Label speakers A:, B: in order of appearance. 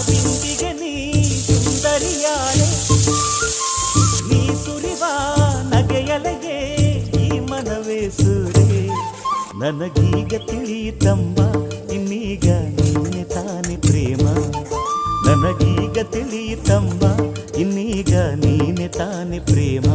A: ಬಿಂದಿಗೆ ನೀ ಸುಂದರಿಯಾಳೆ, ನೀ ಸುರಿವ ನಗೆಯಲೆಗೆ ಈ ಮನವೇ ಸೂರೆ. ನನಗೀಗ ತಿಳಿಯಿತಮ್ಮ ಇನ್ನೀಗ ನೀನೆ ತಾನೆ ಪ್ರೇಮ, ನನಗೀಗ ತಿಳಿಯಿತಮ್ಮ ಇನ್ನೀಗ ನೀನೆ ತಾನೆ ಪ್ರೇಮ.